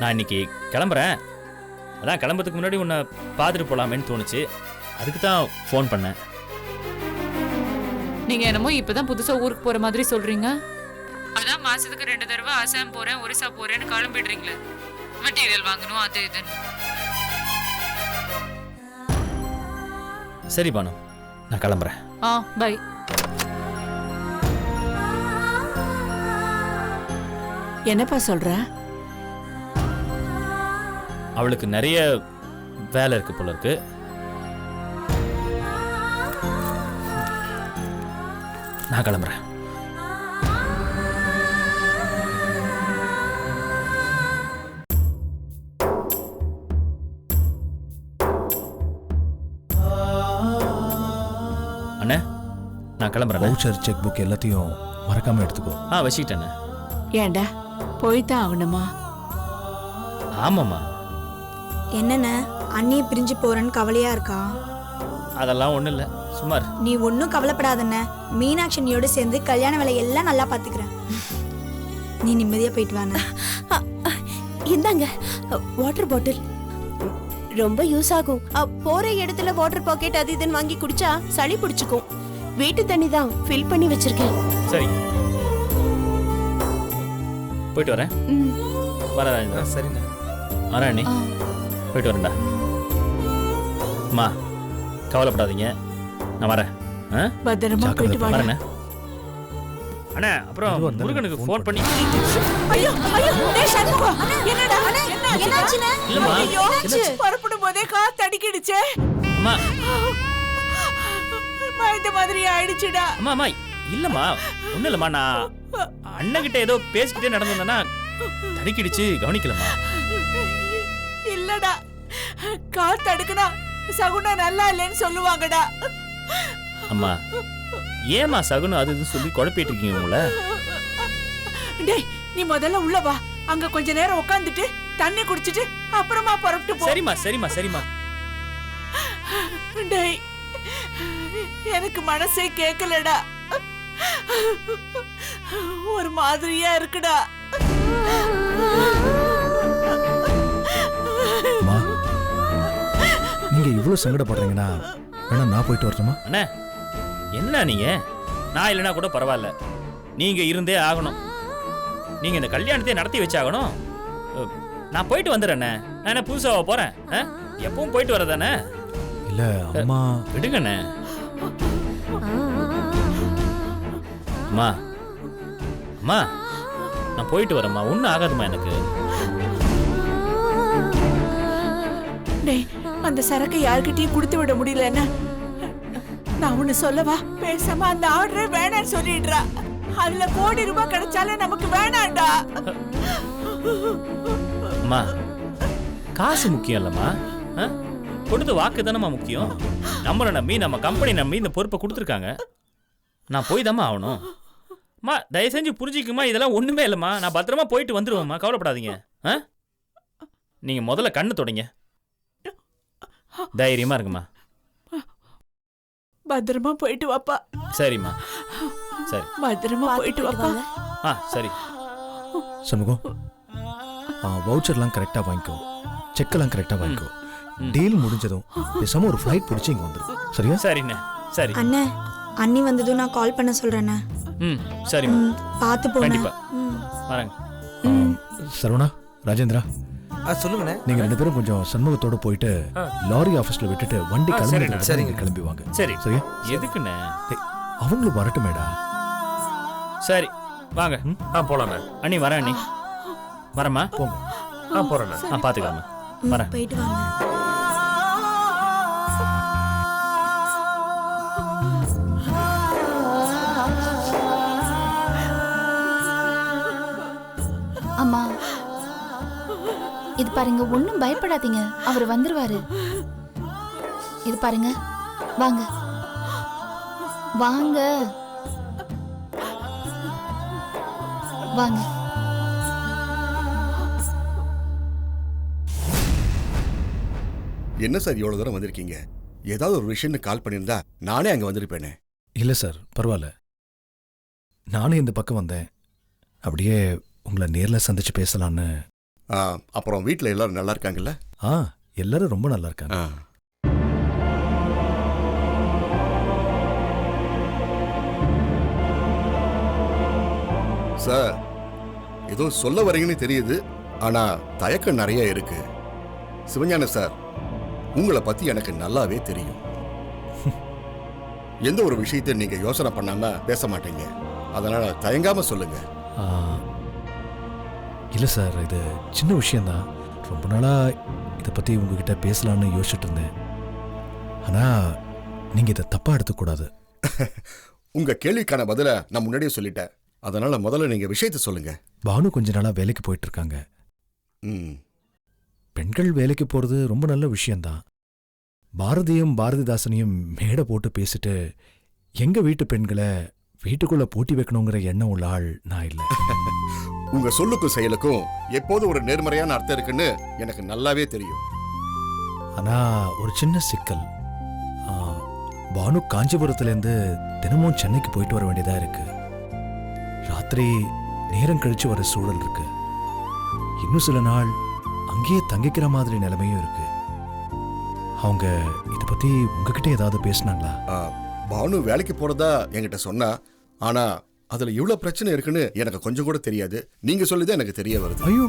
நான் இன்னைக்கு கிளம்புறேன். அதான் கிளம்புறதுக்கு முன்னாடி உன்னை பார்த்துட்டு போகலாமேன்னு தோணுச்சு. அதுக்கு தான் ஃபோன் பண்ணேன். நீங்க என்னமோ இப்பதான் புதுசா ஊருக்கு போற மாதிரி சொல்றீங்க. அதான் மாசத்துக்கு 2 தடவை அசாம் போறேன் ஒரிசா போறேன்னு கிளம்பிடுறீங்களே. மெட்டீரியல் வாங்கணும் அது இதுன்னு. சரி பானு, நான் கிளம்புறேன். பை. என்னப்பா சொல்ற? அவளுக்கு நிறைய வேலை இருக்கு போல இருக்கு. நான் கிளம்புறேன். அண்ணே, நான் கிளம்புறேன். வவுச்சர் செக் புக் எல்லாத்தையும் மறக்காம எடுத்துக்கோ. வச்சுக்கிட்டேண்ணே. ஏண்டா போய்தான் ஆகணுமா? ஆமாம்மா. என்னண்ணே அண்ணியை பிரிஞ்சு போறேன்னு கவலையா இருக்கா? அதெல்லாம் ஒன்றும் இல்லை, சுமார். நீ ஒன்றும் கவலைப்படாதண்ண. மீனாட்சி நீயோட சேர்ந்து கல்யாண வேலை எல்லாம் நல்லா பார்த்துக்கிறேன். நீ நிம்மதியா போயிட்டு வாங்க. இந்தாங்க வாட்டர் பாட்டில், ரொம்ப யூஸ் ஆகும். போற இடத்துல வாட்டர் பாக்கெட் அது இதுன்னு வாங்கி குடிச்சா சளி பிடிச்சுக்கும். வீட்டு தண்ணி தான் ஃபில் பண்ணி வச்சிருக்கேன். சரி, போயிட்டு வரேன். வரேன். சரிண்ணே. வரேன் அண்ணி, போயிட்டு வரேன்டா. அம்மா கவலைப்படாதீங்க, நான் வரேன். பத்திரமா போயிட்டு வாங்க. வரேண்ணே. அண்ணா அப்புறம் முருகனுக்கு ஃபோன் பண்ணி. ஐயோ ஐயோ, டேய் சண்முகம், என்னடா என்னாச்சுண்ணே? இல்லம்மா, புறப்படும் போதே காத்து அடிக்கிடுச்சே. அம்மா இந்த மாதிரி ஆயிடுச்சுடா. அம்மா அம்மா இல்லம்மா, ஒன்றும் இல்லைம்மா. நான் அண்ணகிட்ட ஏதோ பேசிக்கிட்டே நடந்து வந்தேன்னா தடுக்கிடுச்சு, கவனிக்கலம்மா. இல்லடா, காத்து அடுக்குனா சகுனம் நல்லா இல்லைன்னு சொல்லுவாங்கடா. அம்மா ஏமா சகுனம் அது இதுன்னு சொல்லி குழப்பிட்டு இருக்கீங்க உங்களை? டேய் நீ முதல்ல உள்ள வா, அங்க கொஞ்ச நேரம் உட்காந்துட்டு தண்ணி குடிச்சிட்டு அப்புறமா புறப்பட்டு போ. சரிம்மா சரிம்மா சரிம்மா. டேய் எனக்கு மனசே கேட்கலடா, ஒரு மாதிரியா இருக்குடா. நீங்க இவ்வளவு சங்கடப்படுறீங்கன்னா வேணா நான் போயிட்டு வரட்டுமா? அண்ணா என்ன நீங்க, நான் இல்லைனா கூட பரவாயில்ல, நீங்க இருந்தே ஆகணும். நீங்க இந்த கல்யாணத்தை நடத்தி வச்சாகணும். நான் போயிட்டு வந்துடுறேண்ணே. நான் என்ன புதுசாக போறேன்? எப்பவும் போயிட்டு வரதானே. இல்ல அம்மா. விடுங்கண்ணே. அம்மா அம்மா நான் போயிட்டு வரேம்மா, ஒன்றும் ஆகாதுமா எனக்கு. டேய் அந்த சரக்கு யார்கிட்டயும் கொடுத்து விட முடியலன்னா நான் ஒண்ணு சொல்லவா? பேசாம அந்த ஆர்டரே வேணான்னு சொல்லிடுறா. அதுல கோடி ரூபாய் கிடைச்சாலே நமக்கு வேணாண்டா. அம்மா காசு முக்கியம் இல்லம்மா, கொடுத்த வாக்கு தானம்மா முக்கியம். நம்மளை நம்பி நம்ம கம்பெனி நம்பி இந்த பொறுப்பை கொடுத்துருக்காங்க, நான் போய் தாம்மா ஆகணும். அம்மா தயவு செஞ்சு புரிஞ்சிக்குமா, இதெல்லாம் ஒண்ணுமே இல்லைம்மா. நான் பத்திரமா போயிட்டு வந்துடுவேம்மா, கவலைப்படாதீங்க. நீங்க முதல்ல கண்ணு தொடங்க, தைரியமா இருக்குமா. பத்திரமா போயிட்டு வாப்பா. சரிம்மா சரி, பத்திரமா போயிட்டு வாப்பா. சரி. சண்முகம், வவுச்சர்லாம் கரெக்டா வாங்கிக்கோ, செக்கெல்லாம் கரெக்டா வாங்கிக்கோ. டீல் முடிஞ்சதும் பேசாம ஒரு ஃப்ளைட் பிடிச்சி இங்க வந்துரு, சரியா? சரிண்ணே சரி. அண்ணே அண்ணி வந்ததும் நான் கால் பண்ண சொல்றேண்ணே. சரிம்மா, பார்த்து போங்க. கண்டிப்பா வரேங்க. சரவணா, ராஜேந்திரா, சொல்லுங்கண்ணே. நீங்க 2 பேரும் கொஞ்சம் சண்முகத்தோட போயிட்டு லாரி ஆபீஸ்ல விட்டுட்டு வண்டி கிளம்பி கிளம்பி வாங்க. சரி சரியா? எதுக்குண்ணே? அவங்களும் வரட்டுமேடா. சரி வாங்க. போலாண்ணே. அண்ணி வரேன். அண்ணி வரேம்மா. போங்க. போறேண்ணே. பாத்துக்கலாமா. வரேன். போயிட்டு வாங்க. அம்மா இது பாருங்க, ஒன்னும் பயப்படாதீங்க, அவர் வந்துருவாரு. இது பாருங்க, வாங்க வாங்க வாங்க. என்ன சார் இவ்வளவு தூரம் வந்திருக்கீங்க? ஏதாவது ஒரு விஷயம் கால் பண்ணியிருந்தா நானே அங்க வந்திருப்பேனே. இல்ல சார், பரவாயில்ல. நானே இந்த பக்கம் வந்தேன், அப்படியே உங்களை நேர்ல சந்திச்சு பேசலான்னு. அப்புறம் வீட்டில் எல்லாரும் நல்லா இருக்காங்கல்ல? ஆ எல்லாரும் ரொம்ப நல்லா இருக்காங்க. ஆ. சார், ஏதோ சொல்ல வரீங்கன்னு தெரியுது, ஆனா தயக்கம் நிறைய இருக்கு. சிவஞான சார், உங்களை பத்தி எனக்கு நல்லாவே தெரியும். எந்த ஒரு விஷயத்தை நீங்க யோசனை பண்ணாம பேச மாட்டீங்க. அதனால தயங்காம சொல்லுங்க. ஆ, இல்லை சார், இது சின்ன விஷயந்தான். ரொம்ப நாளாக இதை பற்றி உங்ககிட்ட பேசலான்னு யோசிச்சுட்டு இருந்தேன். ஆனால் நீங்கள் இதை தப்பாக எடுத்துக்கூடாது. உங்க கேள்விக்கான பதில நான் முன்னாடியே சொல்லிட்டேன். அதனால முதல்ல நீங்க விஷயத்தை சொல்லுங்க. பானு கொஞ்ச நாளாக வேலைக்கு போயிட்டு இருக்காங்க. ம். பெண்கள் வேலைக்கு போகிறது ரொம்ப நல்ல விஷயந்தான். பாரதியும் பாரதிதாசனையும் மேடை போட்டு பேசிட்டு எங்கள் வீட்டு பெண்களை வீட்டுக்குள்ளே பூட்டி வைக்கணுங்கிற எண்ணம் உள்ள ஆள் நான் இல்லை. உங்க சொல்லுக்கும் செயலுக்கும் எப்போதும் ஒரு நேர்மறையான அர்த்தம் இருக்குன்னு எனக்கு நல்லாவே தெரியும். ஆனால் ஒரு சின்ன சிக்கல். ஆ, பானு காஞ்சிபுரத்துலேருந்து தினமும் சென்னைக்கு போயிட்டு வர வேண்டியதாக இருக்கு. ராத்திரி நேரம் கழிச்சு வர சூழல் இருக்கு. இன்னும் சில நாள் அங்கேயே தங்கிக்கிற மாதிரி நிலைமையும் இருக்கு. அவங்க இதை பற்றி உங்ககிட்ட ஏதாவது பேசினாங்களா? பானு வேலைக்கு போறதா என்கிட்ட சொன்னா, ஆனா அதுல இவ்வளவு பிரச்சனை இருக்குன்னு எனக்கு கொஞ்சம் கூட தெரியாது. நீங்க சொல்லிதான் எனக்கு தெரிய வருது. ஐயோ,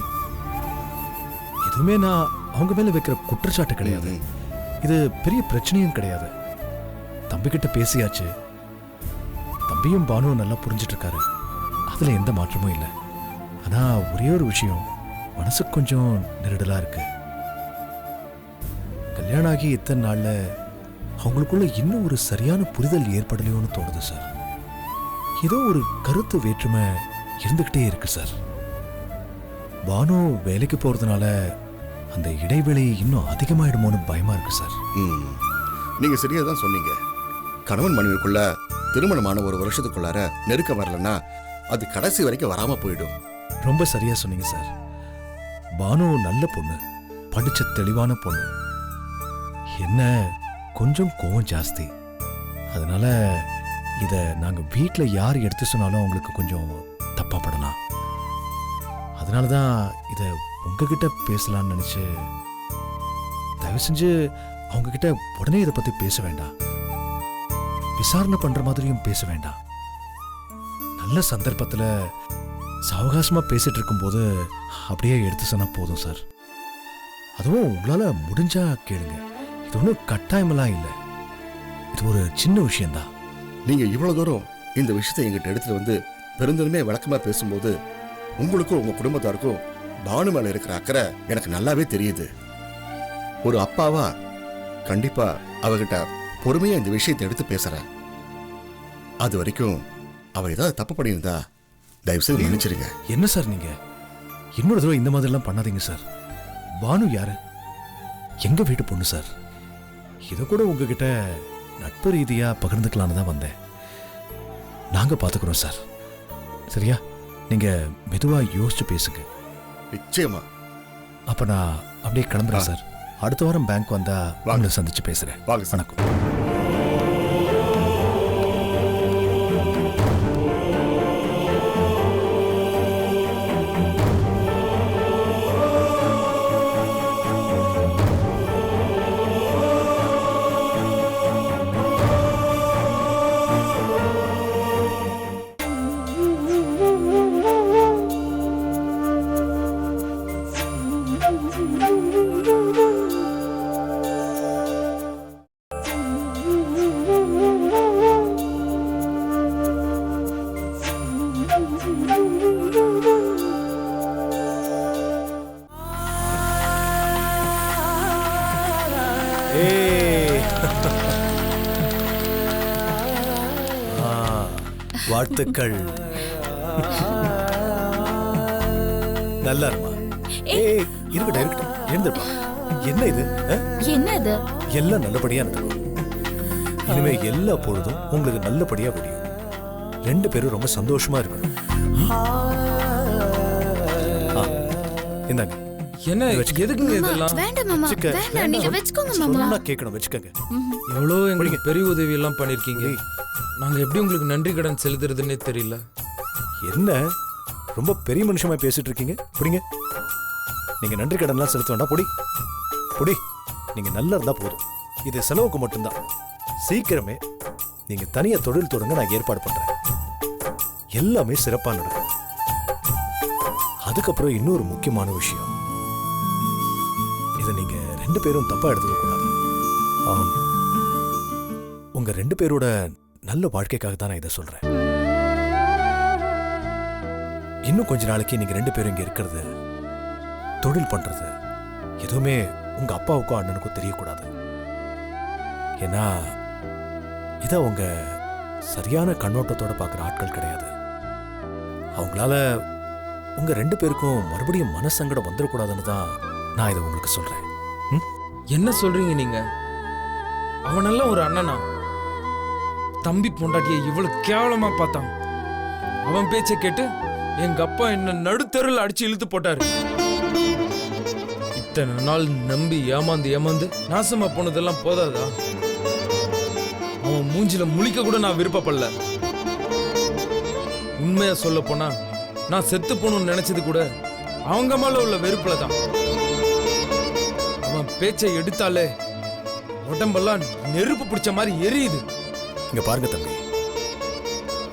எதுவுமே நான் அவங்க மேல வைக்கிற குற்றச்சாட்டு கிடையாது. இது பெரிய பிரச்சனையும் கிடையாது. தம்பிக்கிட்ட பேசியாச்சு. தம்பியும் பானுவும் நல்லா புரிஞ்சிட்டு இருக்காரு. அதுல எந்த மாற்றமும் இல்லை. ஆனா ஒரே ஒரு விஷயம் மனசுக்கு கொஞ்சம் நெருடலா இருக்கு. கல்யாணம் ஆகி இத்தனை நாள்ல அவங்களுக்குள்ள இன்னும் ஒரு சரியான புரிதல் ஏற்படலையோன்னு தோணுது சார். ஏதோ ஒரு கருத்து வேற்றுமை இருந்துகிட்டே இருக்கு சார். பானு வேலைக்கு போறதுனால அந்த இடைவெளி இன்னும் அதிகமாயிடுமோன்னு பயமா இருக்கு சார். நீங்க சரியா தான் சொன்னீங்க. கணவன் மனைவிக்குள்ள திருமணமான ஒரு வருஷத்துக்குள்ளார நெருக்கம் வரலன்னா அது கடைசி வரைக்கும் வராம போயிடும். ரொம்ப சரியா சொன்னீங்க சார். பானு நல்ல பொண்ணு, படிச்ச தெளிவான பொண்ணு. என்ன கொஞ்சம் கோவம் ஜாஸ்தி. அதனால இதை நாங்கள் வீட்டில் யார் எடுத்து சொன்னாலும் அவங்களுக்கு கொஞ்சம் தப்பா படலாம். அதனால தான் இதை உங்ககிட்ட பேசலான்னு நினச்சி, தயவு செஞ்சு அவங்கக்கிட்ட உடனே இதை பற்றி பேச வேண்டாம். விசாரணை பண்ணுற மாதிரியும் பேச வேண்டாம். நல்ல சந்தர்ப்பத்தில் சாவகாசமாக பேசிட்டு இருக்கும்போது அப்படியே எடுத்து சொன்னால் போதும் சார். அதுவும் உங்களால் முடிஞ்சா கேளுங்க. இது ஒன்றும் கட்டாயமெல்லாம் இல்லை. இது ஒரு சின்ன விஷயம்தான். நீங்க இவ்வளவு தூரம் இந்த விஷயத்தை எங்கிட்ட எடுத்துட்டு வந்து பெருந்தன்மையா விளக்கமா பேசும்போது உங்களுக்கும் உங்க குடும்பத்தாருக்கும் பானு மேல இருக்கிற அக்கறை எனக்கு நல்லாவே தெரியுது. ஒரு அப்பாவா கண்டிப்பா அவகிட்ட பொறுமையா இந்த விஷயத்தை எடுத்து பேசுறேன். அது வரைக்கும் அவ ஏதாவது தப்பு பண்ணியிருந்தா தயவு செய்து மன்னிச்சிருங்க. என்ன சார் நீங்க இன்னொரு தடவை இந்த மாதிரிலாம் பண்ணாதீங்க சார். பானு யாரு? எங்க வீட்டு பொண்ணு சார். இதை கூட உங்ககிட்ட நட்பு ரீதியா பகிர்ந்துக்கலான்னு தான் வந்தேன். நாங்க பாத்துக்கிறோம் சார். சரியா? நீங்க மெதுவா யோசிச்சு பேசுங்க. நிச்சயமா. அப்ப நான் அப்படியே கிளம்புறேன் சார். அடுத்த வாரம் பேங்க் வந்தா உங்களை சந்திச்சு பேசுறேன். வாங்க சார். வணக்கம். வாழ்த்துக்கள். நல்லா இருமா. இருக்கட்டும் எழுந்துப்பா. என்ன இது? என்ன இது? எல்லாம் நல்லபடியா நடக்கும். இனிமே எல்லா பொழுதும் உங்களுக்கு நல்லபடியா முடியும். ரெண்டு பேரும் ரொம்ப சந்தோஷமா இருக்கணும். இந்தாங்க. என்ன எதுக்குங்க இதெல்லாம்? வேண்டாம் மாமா, வேண்டாம், நீங்க வெச்சுக்கோங்க மாமா. சொன்னா கேட்கணும், வெச்சுக்கங்க. எவ்வளோ எங்களுக்கு பெரிய உதவி எல்லாம் பண்ணிருக்கீங்க. நாங்க எப்படி உங்களுக்கு நன்றி கடன் செலுத்துறதுன்னே தெரியல. என்ன ரொம்ப பெரிய மனுஷமா பேசிட்டு இருக்கீங்க? புரியுங்க. நீங்க நன்றி கடன்லாம் செலுத்த வேண்டாம். பொடி பொடி, நீங்க நல்லா இருந்தா போதும். இது செலவுக்கு மட்டும்தான். சீக்கிரமே நீங்க தனியா தொழில் தொடங்க நான் ஏற்பாடு பண்றேன். எல்லாமே சிறப்பா நடக்கும். அதுக்கப்புறம் இன்னொரு முக்கியமான விஷயம், இதை நீங்க 2 பேரும் தப்பா எடுத்துக்க கூடாது. உங்க 2 பேரோட நல்ல வாழ்க்கைக்காக தான் நான் இதை சொல்றேன். இன்னும் கொஞ்ச நாளைக்கு நீங்க 2 பேரும் இங்க இருக்கிறது, தொழில் பண்றது எதுவுமே உங்க அப்பாவுக்கும் அண்ணனுக்கும் தெரியக்கூடாது. ஏன்னா இத அவங்க சரியான கண்ணோட்டத்தோட பார்க்குற ஆட்கள் கிடையாது. அவங்களால உங்க 2 பேருக்கும் மறுபடியும் மனசங்கடம் வந்துடக்கூடாதுன்னு தான் நான் இதை உங்களுக்கு சொல்றேன். என்ன சொல்றீங்க நீங்க? அவனெல்லாம் ஒரு அண்ணனா? தம்பி பொண்டாட்டியை இவ்வளவு கேவலமா பார்த்தான். அவன் பேச்சை கேட்டு எங்க அப்பா என்ன நடுத்தெருவில் அடிச்சு இழுத்து போட்டாரு. இத்தனை நாள் நம்பி ஏமாந்து நாசமா போனதெல்லாம் போதாதா? அவன் மூஞ்சில முழிக்க கூட நான் விருப்பப்படல. உண்மையா சொல்ல போனா நான் செத்து போகணும்னு நினைச்சது கூட அவங்க மேல உள்ள வெறுப்புல தான். அவன் பேச்சை எடுத்தாலே உடம்பெல்லாம் நெருப்பு பிடிச்ச மாதிரி எரியுது. இங்க பாருங்க தம்பி,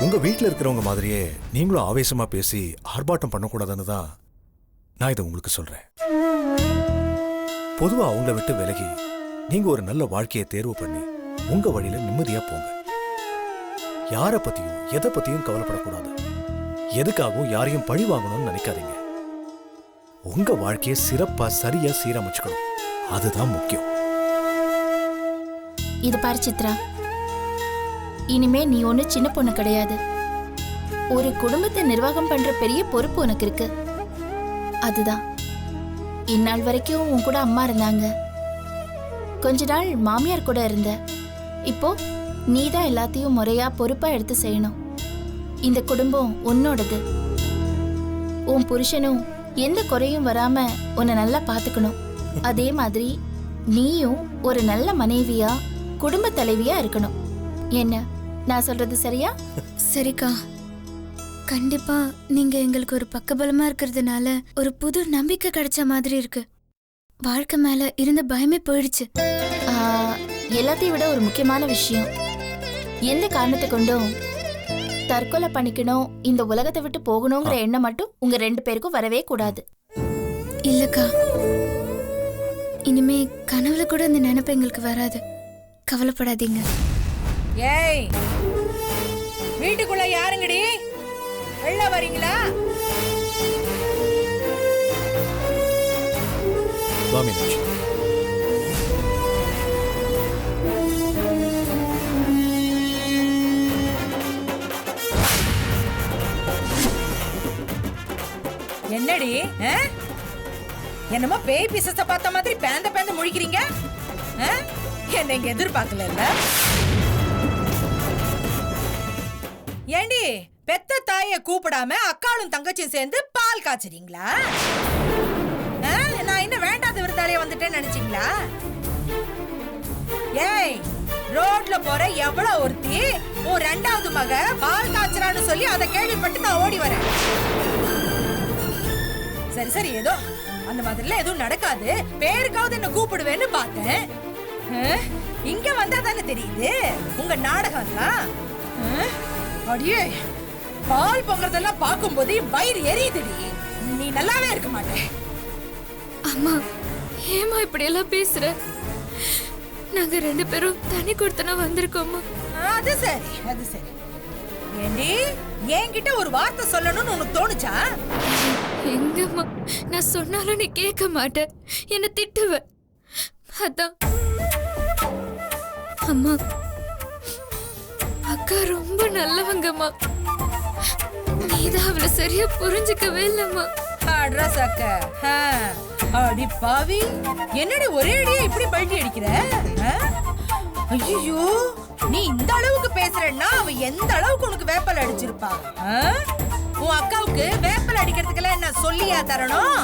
உங்க வீட்டில் இருக்கிறவங்க மாதிரியே நீங்களும் ஆவேசமா பேசி ஆர்ப்பாட்டம் பண்ணக்கூடாதுன்னு தான் நான் இதை உங்களுக்கு சொல்றேன். பொதுவா அவங்கள விட்டு விலகி நீங்க ஒரு நல்ல வாழ்க்கையை தேர்வு பண்ணி உங்க வழியில நிம்மதியா போங்க. யார பத்தியும் எதை பத்தியும் கவலைப்படக்கூடாது. எதுக்காகவும் யாரையும் பழி வாங்கணும்னு நினைக்காதீங்க. உங்க வாழ்க்கையை சிறப்பா சரியா சீரமைச்சுக்கணும். அதுதான் முக்கியம். இது பாரு சித்ரா, இனிமே நீ ஒண்ணு சின்ன பொண்ணு கிடையாது. ஒரு குடும்பத்தை நிர்வாகம் பண்ற பெரிய பொறுப்பு உனக்கு இருக்கு. அதுதான் இந்நாள் வரைக்கும் உன் கூட அம்மா இருந்தாங்க, கொஞ்ச நாள் மாமியார் கூட இருந்த. இப்போ நீ தான் எல்லாத்தையும் முறையா பொறுப்பா எடுத்து செய்யணும். இந்த குடும்பம் உன்னோடது. உன் புருஷனும் எந்த குறையும் வராம உன்னை நல்லா பாத்துக்கணும். அதே மாதிரி நீயும் ஒரு நல்ல மனைவியா குடும்ப தலைவியா இருக்கணும். என்ன நான் சொல்றது சரியா? சரிக்கா, கண்டிப்பா நீங்க எங்களுக்கு ஒரு பக்கபலமா இருக்கிறதுனால ஒரு புது நம்பிக்கை கிடைச்ச மாதிரி இருக்கு. வாழ்க்கை மேல இருந்த பயமே போயிடுச்சு. எல்லாத்தையும் விட ஒரு முக்கியமான விஷயம், எந்த காரணத்தை கொண்டும் தற்கொலை பண்ணிக்கணும், இந்த உலகத்தை விட்டு போகணுங்கிற எண்ணம் மட்டும் உங்க 2 பேருக்கும் வரவே கூடாது. இல்லக்கா, இனிமே கனவுல கூட அந்த நினைப்பு எங்களுக்கு வராது. கவலைப்படாதீங்க. ஏய், வீட்டுக்குள்ள யாருங்கடி? வெளில வரீங்களா? வா மீனாட்சி. என்னடி என்னமோ பேய் பிசத்தை பார்த்த மாதிரி பேந்த முழிக்கிறீங்க? என்ன இங்க எதிர்பார்க்கல. ஏண்டி பெத்த தாய கூப்பிடாம அக்காளும் தங்கச்சியும் சேர்ந்து பால் காய்ச்சறீங்களா? நான் என்ன வேண்டாத விருந்தாளிய வந்துட்டேன்னு நினைச்சீங்களா? ஏய், ரோட்ல போற எவ்வளவு ஒருத்தி உன் 2வது மக பால் காய்ச்சறான்னு சொல்லி அதை கேள்விப்பட்டு நான் ஓடி வரேன். சரி ஏதோ அந்த மாதிரிலாம் எதுவும் நடக்காது, பேருக்காவது என்ன கூப்பிடுவேன்னு பார்த்தேன். இங்க வந்தா தானே தெரியுது உங்க நாடகம் தான். அடியே, பால் பொங்கறதெல்லாம் பார்க்கும்போது வயிறு எரியுதுடி. நீ நல்லாவே இருக்க மாட்டே. அம்மா, ஏமா இப்படி எல்லாம் பேசுற? நாங்க 2 பேரும் தனி கொடுத்தனா வந்திருக்கோமா? அது சரி. ஏண்டி, என்கிட்ட ஒரு வார்த்தை சொல்லணும்னு உனக்கு தோணுச்சா? எங்கம்மா, நான் சொன்னாலும் நீ கேட்க மாட்ட, என்ன திட்டுவ. அதான். அம்மா, அக்கா ரொம்ப நல்லவங்கம்மா. நீதான் அவளை சரியா புரிஞ்சுக்கவே இல்லம்மா. அட்ரஸ் அக்கா, அடி பாவி, என்னடி ஒரே அடியா இப்படி பல்டி அடிக்கிற? ஐயோ, நீ இந்த அளவுக்கு பேசுறன்னா அவ எந்த அளவுக்கு உனக்கு வேப்பல் அடிச்சிருப்பா? உன் அக்காவுக்கு வேப்பல் அடிக்கிறதுக்கெல்லாம் என்ன சொல்லியா தரணும்?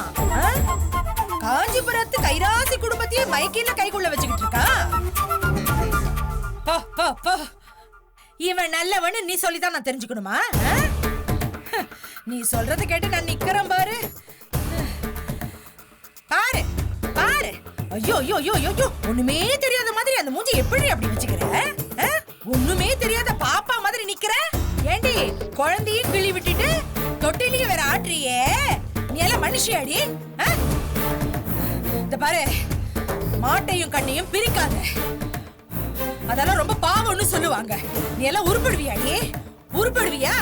காஞ்சிபுரத்து கைராசி குடும்பத்தையே மைக்கில கைக்குள்ள வச்சுக்கிட்டு இருக்கா. இவன் நல்லவன்னு நீ சொல்லிதான் நான் தெரிஞ்சுக்கணுமா? நீ சொல்றத கேட்டு நான் நிக்கிறேன் பாரு. ஐயோ ஐயோ ஐயோ ஐயோ, ஒண்ணுமே தெரியாத மாதிரி அந்த மூஞ்சி எப்படி அப்படி வச்சுக்கிற? ஒண்ணுமே தெரியாத பாப்பா மாதிரி நிக்கிற. ஏண்டி குழந்தையும் கிள்ளி விட்டுட்டு தொட்டிலையும் வேற ஆட்டுறியே, நீ எல்லாம் மனுஷியாடி? இந்த பாரு, மாட்டையும் கண்ணையும் பிரிக்காத, அதெல்லாம் ரொம்ப பாவம்னு சொல்லுவாங்க. நீ எல்லாம் உருப்படுவியாடி? உருப்படுவியா?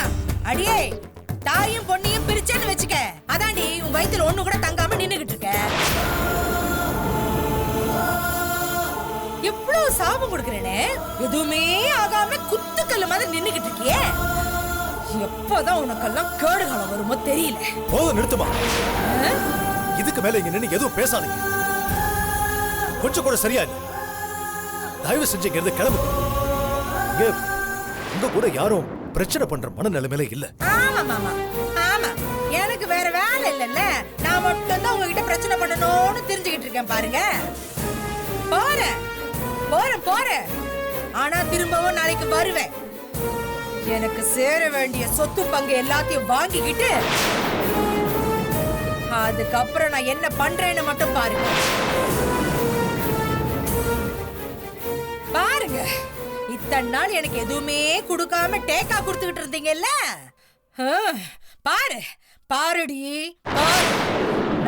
அடியே, தாயும் பொண்ணையும் பிரிச்சேன்னு வச்சுக்க, அதாண்டி உன் வயித்துல ஒண்ணு கூட தங்காம நின்னுகிட்டு இருக்க. எவ்வளவு சாபம் கொடுக்கறேனே, எதுவுமே ஆகாம குத்துக்கல்லு மாதிரி நின்னுகிட்டு இருக்கியே. எப்பதான் உனக்கெல்லாம் கேடு காலம் வருமோ தெரியல. போதும், நிறுத்துமா. இதுக்கு மேல இங்க நின்னு எதுவும் பேசாதீங்க. கொஞ்சம் கூட சரியா இல்ல. தயவு செஞ்சு இங்க இருந்து கிளம்பு. உங்க கூட யாரும் பிரச்சனை பண்ற மனநிலைமையில இல்ல. ஆமா மாமா, ஆமா, எனக்கு வேற வேலை இல்லல்ல. நான் மட்டும் தான் உங்ககிட்ட பிரச்சனை பண்ணணும்னு தெரிஞ்சுக்கிட்டு இருக்கேன் பாருங்க. போறேன் போறேன் போறேன், ஆனா திரும்பவும் நாளைக்கு வருவேன். எனக்கு சேர வேண்டிய சொத்து பங்கு எல்லாத்தையும் வாங்கிக்கிட்டு அதுக்கப்புறம் நான் என்ன பண்றேன்னு மட்டும் பாருங்க. பாருங்க, இத்தனை நாள் எனக்கு எதுவுமே கொடுக்காம டேக்கா கொடுத்துக்கிட்டு இருந்தீங்கல்ல. பாரு பாருடி பாரு,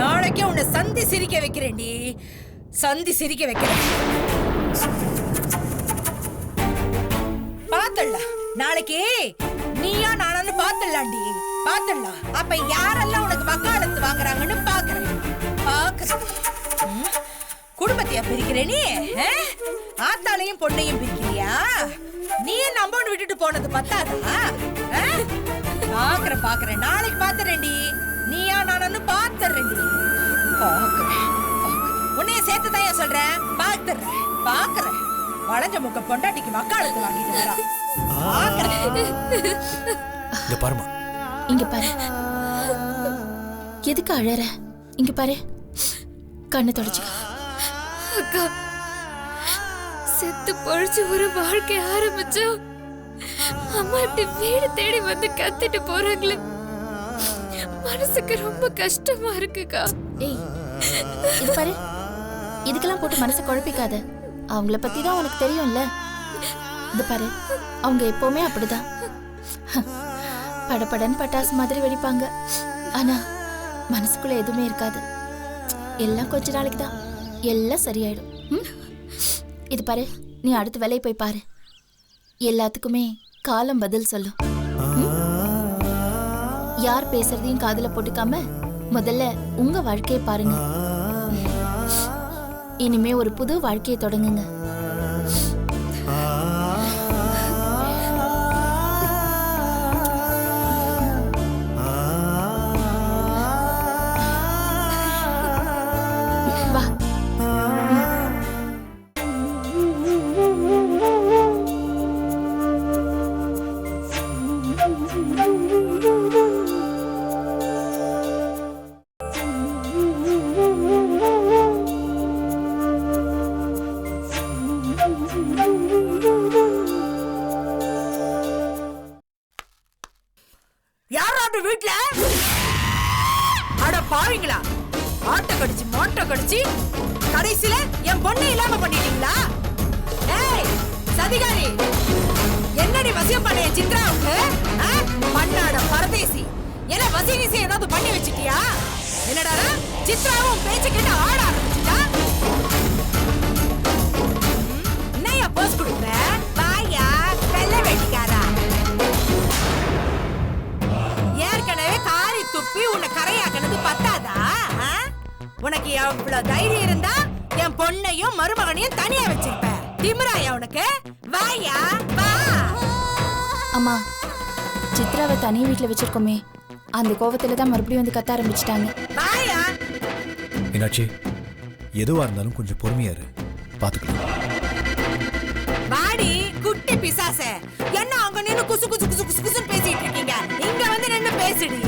நாளைக்கே உன்னை சந்தி சிரிக்க வைக்கிறேன்டி, சந்தி சிரிக்க வைக்கிறேன். பாத்தலாம் நாளைக்கு நீயா நானான்னு பாத்துடலாண்டி, பாத்துடலாம். அப்ப யாரெல்லாம் உனக்கு வக்காலத்து வாங்குறாங்கன்னு பாக்குறேன். குடும்பத்தையா பிரிக்கிற நீ? ஆத்தாளையும் பொண்ணையும் பிரிக்கிறியா? நீ நம்பன்னு விட்டுட்டு போனது பத்தாதா? பாக்குறேன் பாக்குறேன், நாளைக்கு பாத்துறேன்டி, நீயா நானான்னு பாத்துறேன்டி. பாக்குறேன், உன்னைய சேர்த்துதான் சொல்றேன். பாத்துறேன் பாக்குறேன், வளைஞ்ச முக்க பொண்டாட்டிக்கு வக்காலத்து வாங்கிட்டு வரா. இங்க பாருமா, இங்க பாரு. எதுக்கு அழற? இங்க பாரு, கண்ணை தொடச்சுக்க. அக்கா, செத்து பொழிச்சு ஒரு வாழ்க்கை ஆரம்பிச்சா அம்மா இப்படி வீடு தேடி வந்து கத்திட்டு போறாங்களே, மனசுக்கு ரொம்ப கஷ்டமா இருக்குக்கா. ஏய், இது பாரு, இதுக்கெல்லாம் போட்டு மனசை குழப்பிக்காத. அவங்கள பத்தி தான் உனக்கு தெரியும்ல. இது பாரு, அவங்க எப்பவுமே அப்படிதான், படபடன்னு பட்டாசு மாதிரி வெடிப்பாங்க. ஆனா மனசுக்குள்ள எதுவுமே இருக்காது. எல்லாம் கொஞ்ச நாளைக்கு தான், எல்லாம் சரியாயிடும். இது பாரு, நீ அடுத்த வேலையை போய் பாரு. எல்லாத்துக்குமே காலம் பதில் சொல்லும். யார் பேசுறதையும் காதுல போட்டுக்காம முதல்ல உங்க வாழ்க்கையை பாருங்க. இனிமே ஒரு புது வாழ்க்கையை தொடங்குங்க. வா. யாராவது வீட்டுல அட பாவீங்களா, ஆட்டை கடிச்சு மாட்டை கடிச்சு கடைசியில என் பொண்ணை இல்லாம பண்ணிட்டீங்களா? ஏய் சதிகாரி, என்னடி வசியம் பண்ண சித்ராவுக்கு? பண்ணாட பரதேசி, என்ன வசியசி ஏதாவது பண்ணி வச்சுட்டியா? என்னடா சித்ராவும் பேச்சு கேட்டு ஆட ஆரம்பிச்சுட்டா? என்னையா போஸ் கொடுக்குற? வாயா வெள்ளை வேட்டிக்காரா, ஏற்கனவே காரி துப்பி உன்னை கரையாக்கினது பத்தாதா? உனக்கு எவ்வளவு தைரியம் இருந்தா என் பொண்ணையும் மருமகனையும் தனியா வச்சிருப்ப. திமிராயா உனக்கு? வாயா வா. அம்மா, சித்ராவை தனி வீட்டுல வச்சிருக்கோமே, அந்த கோவத்துல தான் மறுபடியும் வந்து கத்த ஆரம்பிச்சிட்டாங்க. வாயா. மீனாட்சி, எதுவா இருந்தாலும் கொஞ்சம் பொறுமையா இரு, பாத்துக்கலாம். வாடி குட்டி பிசாசே, என்ன அங்க நின்னு குசு குசு குசு குசு குசுன்னு பேசிட்டு இருக்கீங்க? இங்க வந்து நின்னு பேசுடி.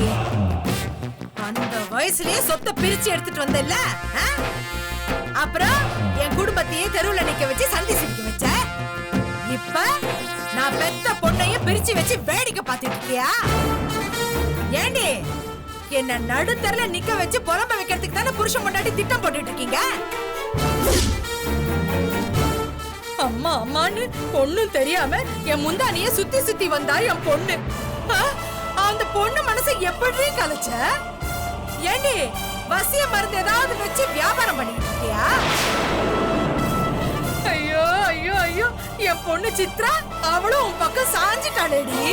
அந்த வயசுலயே சொத்தை பிரிச்சு எடுத்துட்டு வந்தல்ல, அப்புறம் என் குடும்பத்தையே தெருவுல நிக்க வச்சு சந்தி சிரிக்க வச்ச. இப்ப நான் பெத்த பொண்ணையும் பிரிச்சு வச்சு வேடிக்கை பார்த்துட்டு இருக்கியா? ஏண்டி என்ன நடுத்தரல நிக்க வச்சு புலம்ப வைக்கிறதுக்கு தானே புருஷன் பொண்டாட்டி திட்டம் போட்டுட்டு இருக்கீங்க? அம்மா அம்மான்னு ஒண்ணும் தெரியாம என் முந்தானிய சுத்தி சுத்தி வந்தா என் பொண்ணு. அந்த பொண்ணு மனசை எப்படி கலைச்ச? ஏண்டி வசிய மருந்து ஏதாவது வச்சு வியாபாரம் பண்ணிட்டு இருக்கியா? ஐயோ ஐயோ ஐயோ, என் பொண்ணு சித்ரா அவளும் உன் பக்கம் சாஞ்சிட்டாளேடி.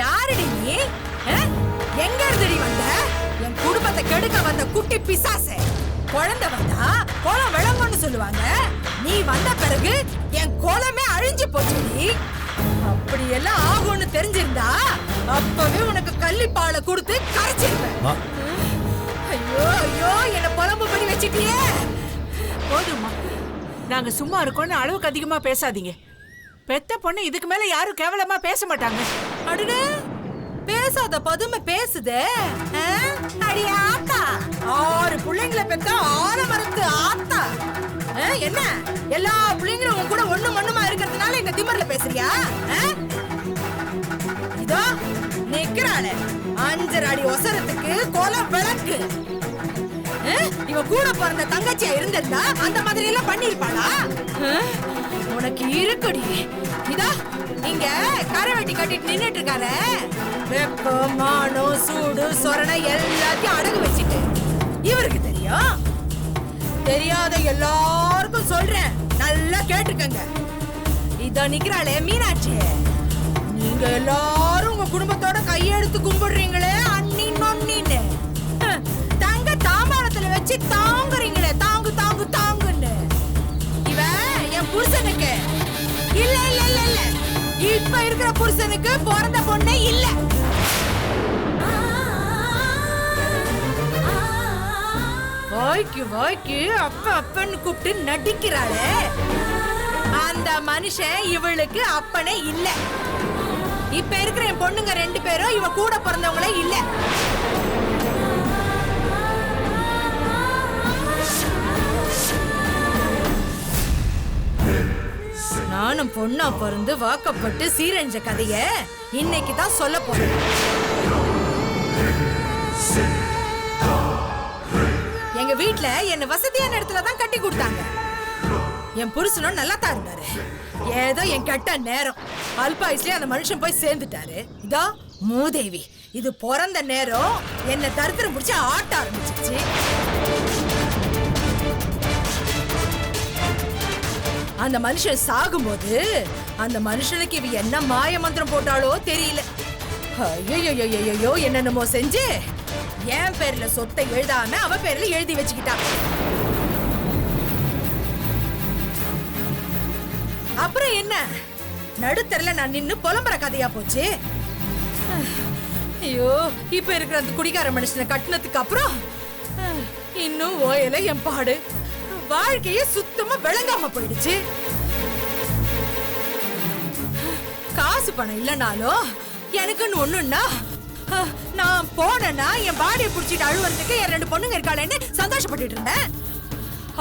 யாரடி நீ? எங்க இருந்தடி வந்த? என் குடும்பத்தை கெடுக்க வந்த குட்டி பிசாசே. குழந்தை வந்தா கோலம் விளங்கும்னு சொல்லுவாங்க. நீ வந்த பிறகு என் கோலமே அழிஞ்சு போச்சுடி. அப்படி எல்லாம் ஆகும்னு தெரிஞ்சிருந்தா அப்பவே உனக்கு கள்ளிப்பாலை கொடுத்து கரைச்சிருப்பேன். ஐயோ ஐயோ, என்ன புலம்பு பண்ணி வச்சிட்டியே. போதுமா, நாங்க சும்மா இருக்கோம்னு அளவுக்கு அதிகமா பேசாதீங்க. பெத்த பொண்ணு இதுக்கு மேல யாரும் கேவலமா பேச மாட்டாங்க. அடடே, பேசாத பதுமை பேசுதே. அடி ஆத்தா, 6 பிள்ளைங்களை பெத்த ஆலமரத்து ஆத்தா. என்ன எல்லா பிள்ளைங்களும் உன் கூட ஒண்ணு மண்ணுமா இருக்கிறதுனால இந்த திமிர்ல பேசுறியா? இதோ நிக்கிறாளே 5 அடி ஒசரத்துக்கு கோலம் விளக்கு. இவ கூட பிறந்த தங்கச்சியா இருந்திருந்தா அந்த மாதிரி எல்லாம் பண்ணிருப்பாளா? உனக்கு இருக்குடி. இதா இங்க கரை வெட்டி கட்டிட்டு நின்னுட்டு இருக்காரு. வெக்கம், மானம், சூடு, சொரணை எல்லாத்தையும் அடகு வச்சுட்டு இவருக்கு தெரியும். தெரியாத எல்லாருக்கும் சொல்றேன், நல்லா கேட்டுக்கங்க. இதோ நிக்கிறாளே மீனாட்சி, நீங்க எல்லாரும் உங்க குடும்பத்தோட கையெடுத்து கும்பிடுறீங்களே அண்ணி நொன்னின்னு. தங்க தாமாரத்துல வச்சு தாங்குறீங்களே, தாங்கு தாங்கு தாங்குன்னு. இவன் என் புருஷனுக்கு இல்ல இல்ல இல்ல இல்ல, இப்ப இருக்கிற புருஷனுக்கு பிறந்த பொண்ணே இல்ல. வாய்க்கு வாய்க்கு அப்ப அப்பன்னு கூப்பிட்டு நடிக்கிறாளே, அந்த மனுஷன் இவளுக்கு அப்பனே இல்ல. இப்ப இருக்கிற என் பொண்ணுங்க 2 பேரும் இவ கூட பிறந்தவங்களே இல்ல. நானும் பொண்ணா பிறந்து வாக்கப்பட்டு சீரழிஞ்ச கதைய இன்னைக்கு தான் சொல்ல போறேன். எங்க வீட்ல என்ன வசதியான இடத்துல தான் கட்டி கொடுத்தாங்க. என் புருஷனும் நல்லா தான் இருந்தாரு. ஏதோ என் கெட்ட நேரம் அல்பாயுஸ்லயே அந்த மனுஷன் போய் சேர்ந்துட்டாரு. இதோ மூதேவி, இது பிறந்த நேரம் என்ன தரித்திரம் பிடிச்சி ஆட்ட ஆரம்பிச்சிருச்சு. அந்த மனுஷன் சாகும்போது அந்த மனுஷனுக்கு இவ என்ன மாய மந்திரம் போட்டாலோ தெரியல. ஐயோ, என்னென்னமோ செஞ்சு என் பேர்ல சொத்தை எழுதாம அவ பேர்ல எழுதி வச்சுக்கிட்டா. அப்புறம் என்ன, நடுத்தரல நான் நின்னு புலம்புற கதையா போச்சு. ஐயோ, இப்ப இருக்கிற அந்த குடிகார மனுஷனை கட்டினதுக்கு அப்புறம் இன்னும் ஓயல என் பாடு. வாழ்க்கையே சுத்தமா விளங்காம போயிடுச்சு. காசு பணம் இல்லனாலும் எனக்குன்னு ஒண்ணுன்னா, நான் போனேன்னா என் பாடியை புடிச்சிட்டு அழுவறதுக்கு என் 2 பொண்ணுங்க இருக்காளேன்னு சந்தோஷப்பட்டுட்டு இருந்தேன்.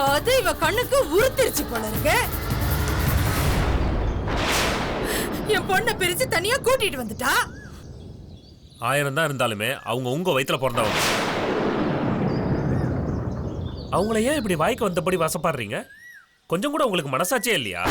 அது இவ கண்ணுக்கு உறுத்திருச்சு போல இருக்கு. என் பொண்ணை பிரிச்சு தனியா கூட்டிட்டு வந்துட்டா. 1000 தான் இருந்தாலுமே அவங்க உங்க வயித்துல பிறந்தவங்க. அவங்கள ஏன் இப்படி வாய்க்கு வந்தபடி வசப்பாடுறீங்க? கொஞ்சம் கூட உங்களுக்கு மனசாட்சியே இல்லையா?